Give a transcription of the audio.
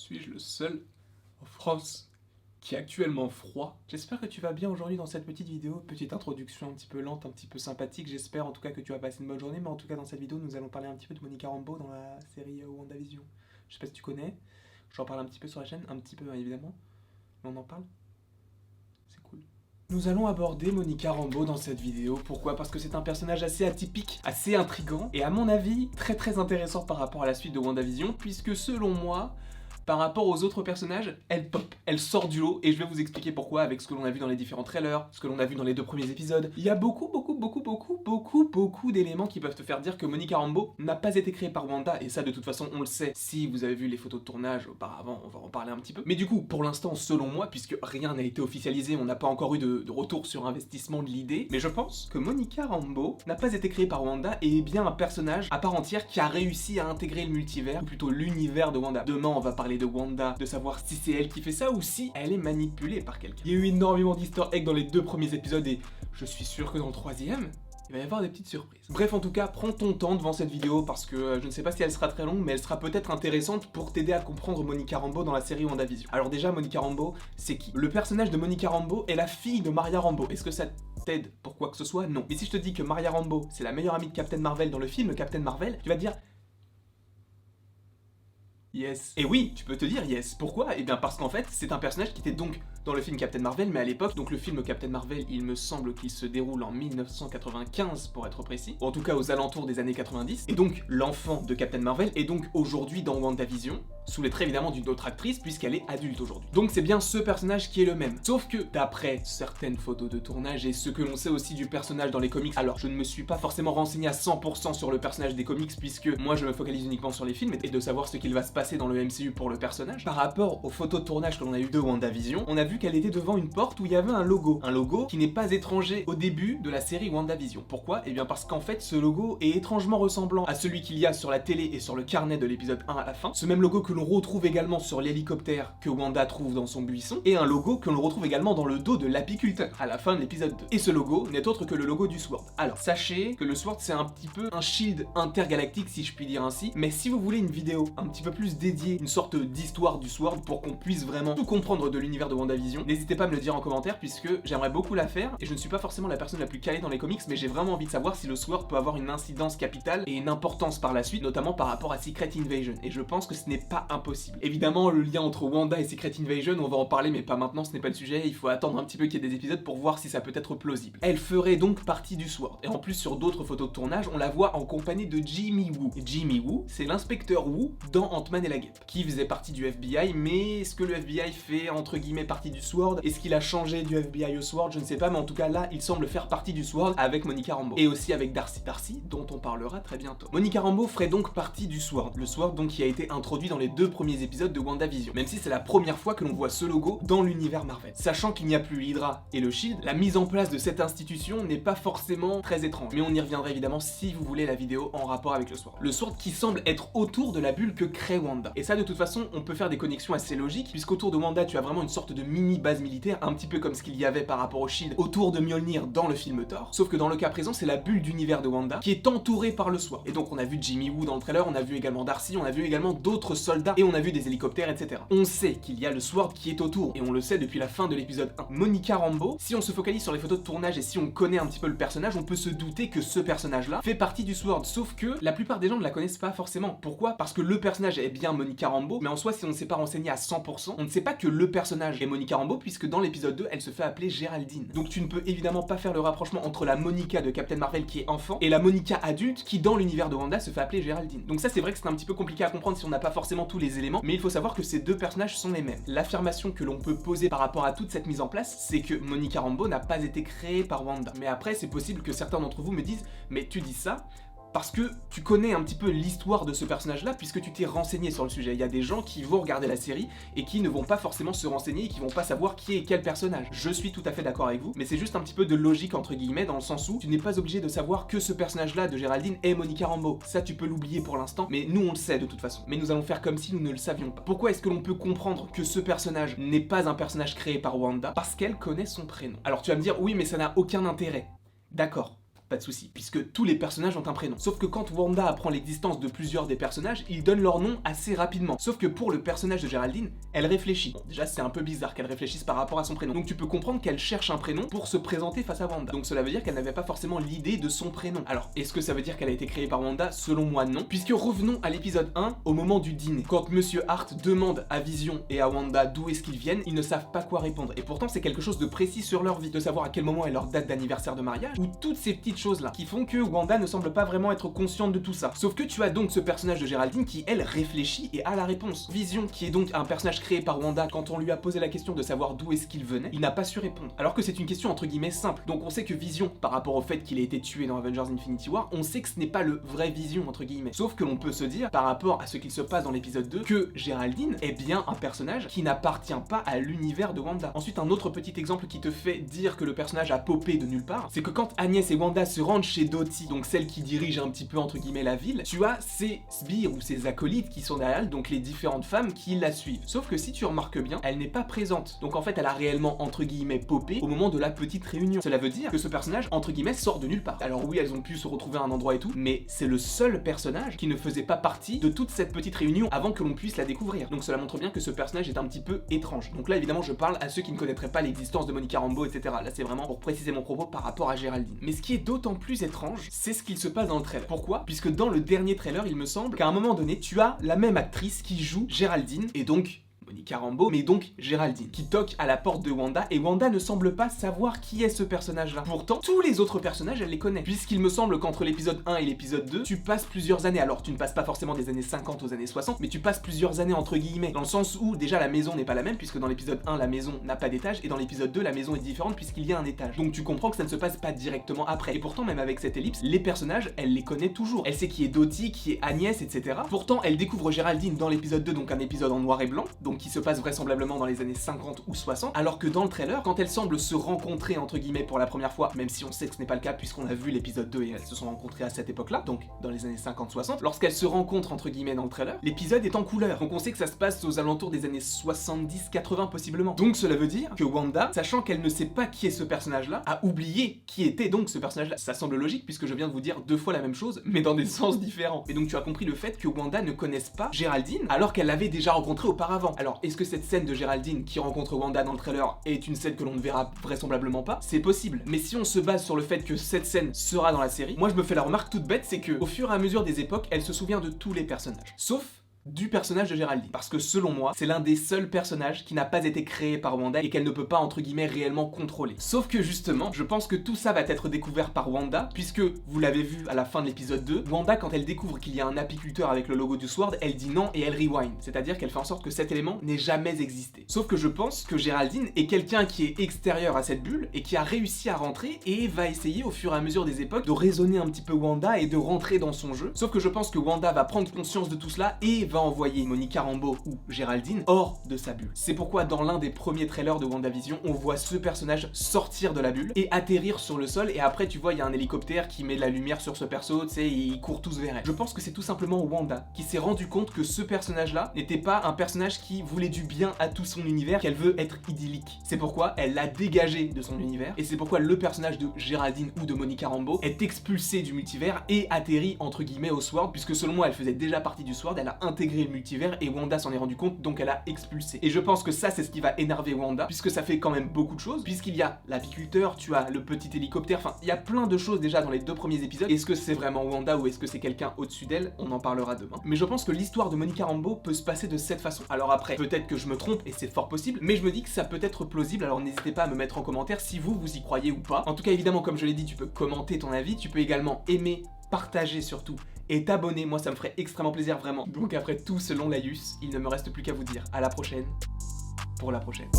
Suis-je le seul en France qui est actuellement froid? J'espère que tu vas bien aujourd'hui dans cette petite vidéo, petite introduction un petit peu lente, un petit peu sympathique. J'espère en tout cas que tu vas passer une bonne journée, mais en tout cas dans cette vidéo nous allons parler un petit peu de Monica Rambeau dans la série WandaVision. Je sais pas si tu connais, j'en parle un petit peu sur la chaîne, un petit peu hein, évidemment, mais on en parle, c'est cool. Nous allons aborder Monica Rambeau dans cette vidéo. Pourquoi? Parce que c'est un personnage assez atypique, assez intriguant, et à mon avis très intéressant par rapport à la suite de WandaVision, puisque selon moi, par rapport aux autres personnages, elle pop, elle sort du lot, et je vais vous expliquer pourquoi avec ce que l'on a vu dans les différents trailers, ce que l'on a vu dans les 2 premiers épisodes. Il y a beaucoup d'éléments qui peuvent te faire dire que Monica Rambeau n'a pas été créée par Wanda, et ça de toute façon on le sait, si vous avez vu les photos de tournage auparavant, on va en parler un petit peu. Mais du coup, pour l'instant, selon moi, puisque rien n'a été officialisé, on n'a pas encore eu de retour sur investissement de l'idée, mais je pense que Monica Rambeau n'a pas été créée par Wanda et est bien un personnage à part entière qui a réussi à intégrer le multivers, ou plutôt l'univers de Wanda. Demain, on va parler de Wanda, de savoir si c'est elle qui fait ça ou si elle est manipulée par quelqu'un. Il y a eu énormément d'easter eggs dans les 2 premiers épisodes et je suis sûr que dans le 3e, il va y avoir des petites surprises. Bref, en tout cas, prends ton temps devant cette vidéo parce que je ne sais pas si elle sera très longue, mais elle sera peut-être intéressante pour t'aider à comprendre Monica Rambeau dans la série WandaVision. Alors déjà, Monica Rambeau, c'est qui? Le personnage de Monica Rambeau est la fille de Maria Rambeau. Est-ce que ça t'aide pour quoi que ce soit? Non. Mais si je te dis que Maria Rambeau, c'est la meilleure amie de Captain Marvel dans le film Captain Marvel, tu vas te dire... Yes. Et oui, tu peux te dire yes. Pourquoi? Eh bien parce qu'en fait, c'est un personnage qui était donc dans le film Captain Marvel, mais à l'époque, donc le film Captain Marvel, il me semble qu'il se déroule en 1995 pour être précis, ou en tout cas aux alentours des années 90, et donc l'enfant de Captain Marvel est donc aujourd'hui dans WandaVision, sous les traits évidemment d'une autre actrice, puisqu'elle est adulte aujourd'hui. Donc c'est bien ce personnage qui est le même. Sauf que, d'après certaines photos de tournage et ce que l'on sait aussi du personnage dans les comics, alors je ne me suis pas forcément renseigné à 100% sur le personnage des comics, puisque moi je me focalise uniquement sur les films, et de savoir ce qu'il va se passer dans le MCU pour le personnage. Par rapport aux photos de tournage que l'on a eu de WandaVision, on a vu qu'elle était devant une porte où il y avait un logo. Un logo qui n'est pas étranger au début de la série WandaVision. Pourquoi? Eh bien parce qu'en fait, ce logo est étrangement ressemblant à celui qu'il y a sur la télé et sur le carnet de l'épisode 1 à la fin. Ce même logo que l'on retrouve également sur l'hélicoptère que Wanda trouve dans son buisson, et un logo que l'on retrouve également dans le dos de l'apiculteur à la fin de l'épisode 2. Et ce logo n'est autre que le logo du SWORD. Alors, sachez que le SWORD c'est un petit peu un shield intergalactique si je puis dire ainsi, mais si vous voulez une vidéo un petit peu plus dédiée, une sorte d'histoire du SWORD pour qu'on puisse vraiment tout comprendre de l'univers de WandaVision, n'hésitez pas à me le dire en commentaire puisque j'aimerais beaucoup la faire, et je ne suis pas forcément la personne la plus calée dans les comics, mais j'ai vraiment envie de savoir si le SWORD peut avoir une incidence capitale et une importance par la suite, notamment par rapport à Secret Invasion, et je pense que ce n'est pas impossible. Évidemment, le lien entre Wanda et Secret Invasion, on va en parler, mais pas maintenant, ce n'est pas le sujet, il faut attendre un petit peu qu'il y ait des épisodes pour voir si ça peut être plausible. Elle ferait donc partie du SWORD, et en plus sur d'autres photos de tournage, on la voit en compagnie de Jimmy Woo. Et Jimmy Woo, c'est l'inspecteur Woo dans Ant-Man et la Guêpe, qui faisait partie du FBI, mais est-ce que le FBI fait entre guillemets partie du SWORD? Est-ce qu'il a changé du FBI au SWORD? Je ne sais pas, mais en tout cas là, il semble faire partie du SWORD avec Monica Rambeau. Et aussi avec Darcy, dont on parlera très bientôt. Monica Rambeau ferait donc partie du SWORD. Le SWORD donc qui a été introduit dans les 2 premiers épisodes de WandaVision, même si c'est la première fois que l'on voit ce logo dans l'univers Marvel. Sachant qu'il n'y a plus l'Hydra et le Shield, la mise en place de cette institution n'est pas forcément très étrange. Mais on y reviendra évidemment si vous voulez la vidéo en rapport avec le SWORD. Le SWORD qui semble être autour de la bulle que crée Wanda. Et ça de toute façon, on peut faire des connexions assez logiques, puisqu'autour de Wanda, tu as vraiment une sorte de mini base militaire, un petit peu comme ce qu'il y avait par rapport au Shield autour de Mjolnir dans le film Thor. Sauf que dans le cas présent, c'est la bulle d'univers de Wanda qui est entourée par le SWORD. Et donc on a vu Jimmy Woo dans le trailer, on a vu également Darcy, on a vu également d'autres soldats, et on a vu des hélicoptères, etc. On sait qu'il y a le SWORD qui est autour, et on le sait depuis la fin de l'épisode 1. Monica Rambeau, si on se focalise sur les photos de tournage et si on connaît un petit peu le personnage, on peut se douter que ce personnage-là fait partie du SWORD, sauf que la plupart des gens ne la connaissent pas forcément. Pourquoi? Parce que le personnage est bien Monica Rambeau, mais en soi, si on ne s'est pas renseigné à 100%, on ne sait pas que le personnage est Monica Rambeau, puisque dans l'épisode 2, elle se fait appeler Géraldine. Donc tu ne peux évidemment pas faire le rapprochement entre la Monica de Captain Marvel qui est enfant et la Monica adulte qui dans l'univers de Wanda se fait appeler Géraldine. Donc ça c'est vrai que c'est un petit peu compliqué à comprendre si on n'a pas forcément tous les éléments, mais il faut savoir que ces 2 personnages sont les mêmes. L'affirmation que l'on peut poser par rapport à toute cette mise en place, c'est que Monica Rambeau n'a pas été créée par Wanda. Mais après c'est possible que certains d'entre vous me disent « mais tu dis ça ?» parce que tu connais un petit peu l'histoire de ce personnage-là, puisque tu t'es renseigné sur le sujet. Il y a des gens qui vont regarder la série et qui ne vont pas forcément se renseigner et qui vont pas savoir qui est quel personnage. Je suis tout à fait d'accord avec vous, mais c'est juste un petit peu de logique entre guillemets, dans le sens où tu n'es pas obligé de savoir que ce personnage-là de Géraldine est Monica Rambeau. Ça tu peux l'oublier pour l'instant, mais nous on le sait de toute façon. Mais nous allons faire comme si nous ne le savions pas. Pourquoi est-ce que l'on peut comprendre que ce personnage n'est pas un personnage créé par Wanda? Parce qu'elle connaît son prénom. Alors tu vas me dire, oui mais ça n'a aucun intérêt. D'accord. pas de souci, puisque tous les personnages ont un prénom. Sauf que quand Wanda apprend l'existence de plusieurs des personnages, ils donnent leur nom assez rapidement. Sauf que pour le personnage de Géraldine, elle réfléchit. Bon, déjà c'est un peu bizarre qu'elle réfléchisse par rapport à son prénom. Donc tu peux comprendre qu'elle cherche un prénom pour se présenter face à Wanda. Donc cela veut dire qu'elle n'avait pas forcément l'idée de son prénom. Alors, est-ce que ça veut dire qu'elle a été créée par Wanda? Selon moi, non. Puisque revenons à l'épisode 1, au moment du dîner. Quand Monsieur Hart demande à Vision et à Wanda d'où est-ce qu'ils viennent, ils ne savent pas quoi répondre. Et pourtant, c'est quelque chose de précis sur leur vie, de savoir à quel moment est leur date d'anniversaire de mariage, ou toutes ces petites choses-là, qui font que Wanda ne semble pas vraiment être consciente de tout ça. Sauf que tu as donc ce personnage de Géraldine qui, elle, réfléchit et a la réponse. Vision, qui est donc un personnage créé par Wanda, quand on lui a posé la question de savoir d'où est-ce qu'il venait, il n'a pas su répondre. Alors que c'est une question entre guillemets simple. Donc on sait que Vision, par rapport au fait qu'il ait été tué dans Avengers Infinity War, on sait que ce n'est pas le vrai Vision entre guillemets. Sauf que l'on peut se dire, par rapport à ce qu'il se passe dans l'épisode 2, que Géraldine est bien un personnage qui n'appartient pas à l'univers de Wanda. Ensuite, un autre petit exemple qui te fait dire que le personnage a popé de nulle part, c'est que quand Agnès et Wanda se rendent chez Dottie, donc celle qui dirige un petit peu entre guillemets la ville, tu as ses sbires ou ses acolytes qui sont derrière elle, donc les différentes femmes qui la suivent. Sauf que si tu remarques bien, elle n'est pas présente. Donc en fait, elle a réellement entre guillemets popé au moment de la petite réunion. Cela veut dire que ce personnage entre guillemets sort de nulle part. Alors oui, elles ont pu se retrouver à un endroit et tout, mais c'est le seul personnage qui ne faisait pas partie de toute cette petite réunion avant que l'on puisse la découvrir. Donc cela montre bien que ce personnage est un petit peu étrange. Donc là évidemment je parle à ceux qui ne connaîtraient pas l'existence de Monica Rambeau, etc. Là c'est vraiment pour préciser mon propos par rapport à Géraldine. Mais ce qui est d'autant plus étrange, c'est ce qu'il se passe dans le trailer. Pourquoi? Puisque dans le dernier trailer, il me semble qu'à un moment donné, tu as la même actrice qui joue Géraldine, et donc Monica Rambeau, mais donc Géraldine, qui toque à la porte de Wanda, et Wanda ne semble pas savoir qui est ce personnage-là. Pourtant, tous les autres personnages, elle les connaît, puisqu'il me semble qu'entre l'épisode 1 et l'épisode 2, tu passes plusieurs années, alors tu ne passes pas forcément des années 50 aux années 60, mais tu passes plusieurs années entre guillemets, dans le sens où déjà la maison n'est pas la même, puisque dans l'épisode 1, la maison n'a pas d'étage, et dans l'épisode 2, la maison est différente puisqu'il y a un étage. Donc tu comprends que ça ne se passe pas directement après. Et pourtant, même avec cette ellipse, les personnages, elle les connaît toujours. Elle sait qui est Dottie, qui est Agnès, etc. Pourtant, elle découvre Géraldine dans l'épisode 2, donc un épisode en noir et blanc, donc qui se passe vraisemblablement dans les années 50 ou 60, alors que dans le trailer, quand elles semblent se rencontrer entre guillemets pour la première fois, même si on sait que ce n'est pas le cas puisqu'on a vu l'épisode 2 et elles se sont rencontrées à cette époque-là, donc dans les années 50-60, lorsqu'elles se rencontrent entre guillemets dans le trailer, l'épisode est en couleur, donc on sait que ça se passe aux alentours des années 70-80 possiblement. Donc cela veut dire que Wanda, sachant qu'elle ne sait pas qui est ce personnage-là, a oublié qui était donc ce personnage-là. Ça semble logique puisque je viens de vous dire deux fois la même chose, mais dans des sens différents. Et donc tu as compris le fait que Wanda ne connaisse pas Géraldine, alors qu'elle l'avait déjà rencontrée auparavant. Alors est-ce que cette scène de Géraldine qui rencontre Wanda dans le trailer est une scène que l'on ne verra vraisemblablement pas? C'est possible. Mais si on se base sur le fait que cette scène sera dans la série, moi je me fais la remarque toute bête, c'est que au fur et à mesure des époques, elle se souvient de tous les personnages. Sauf du personnage de Géraldine. Parce que selon moi, c'est l'un des seuls personnages qui n'a pas été créé par Wanda et qu'elle ne peut pas entre guillemets réellement contrôler. Sauf que justement, je pense que tout ça va être découvert par Wanda, puisque, vous l'avez vu à la fin de l'épisode 2, Wanda quand elle découvre qu'il y a un apiculteur avec le logo du Sword, elle dit non et elle rewind. C'est-à-dire qu'elle fait en sorte que cet élément n'ait jamais existé. Sauf que je pense que Géraldine est quelqu'un qui est extérieur à cette bulle et qui a réussi à rentrer et va essayer au fur et à mesure des époques de raisonner un petit peu Wanda et de rentrer dans son jeu. Sauf que je pense que Wanda va prendre conscience de tout cela et va envoyer Monica Rambeau ou Géraldine hors de sa bulle. C'est pourquoi dans l'un des premiers trailers de WandaVision, on voit ce personnage sortir de la bulle et atterrir sur le sol, et après tu vois il y a un hélicoptère qui met de la lumière sur ce perso, tu sais, et ils courent tous vers elle. Je pense que c'est tout simplement Wanda qui s'est rendu compte que ce personnage-là n'était pas un personnage qui voulait du bien à tout son univers, qu'elle veut être idyllique. C'est pourquoi elle l'a dégagé de son univers, et c'est pourquoi le personnage de Géraldine ou de Monica Rambeau est expulsé du multivers et atterri entre guillemets au Sword, puisque selon moi elle faisait déjà partie du Sword, elle a intégré le multivers et Wanda s'en est rendu compte, donc elle a expulsé. Et je pense que ça c'est ce qui va énerver Wanda, puisque ça fait quand même beaucoup de choses, puisqu'il y a l'apiculteur, tu as le petit hélicoptère, enfin il y a plein de choses déjà dans les deux premiers épisodes. Est-ce que c'est vraiment Wanda ou est-ce que c'est quelqu'un au-dessus d'elle? On en parlera demain. Mais je pense que l'histoire de Monica Rambeau peut se passer de cette façon. Alors après, peut-être que je me trompe et c'est fort possible, mais je me dis que ça peut être plausible, alors n'hésitez pas à me mettre en commentaire si vous y croyez ou pas. En tout cas évidemment, comme je l'ai dit, tu peux commenter ton avis, tu peux également aimer, partager surtout et t'abonner, moi ça me ferait extrêmement plaisir vraiment. Donc après tout ce long laïus, il ne me reste plus qu'à vous dire à la prochaine pour la prochaine.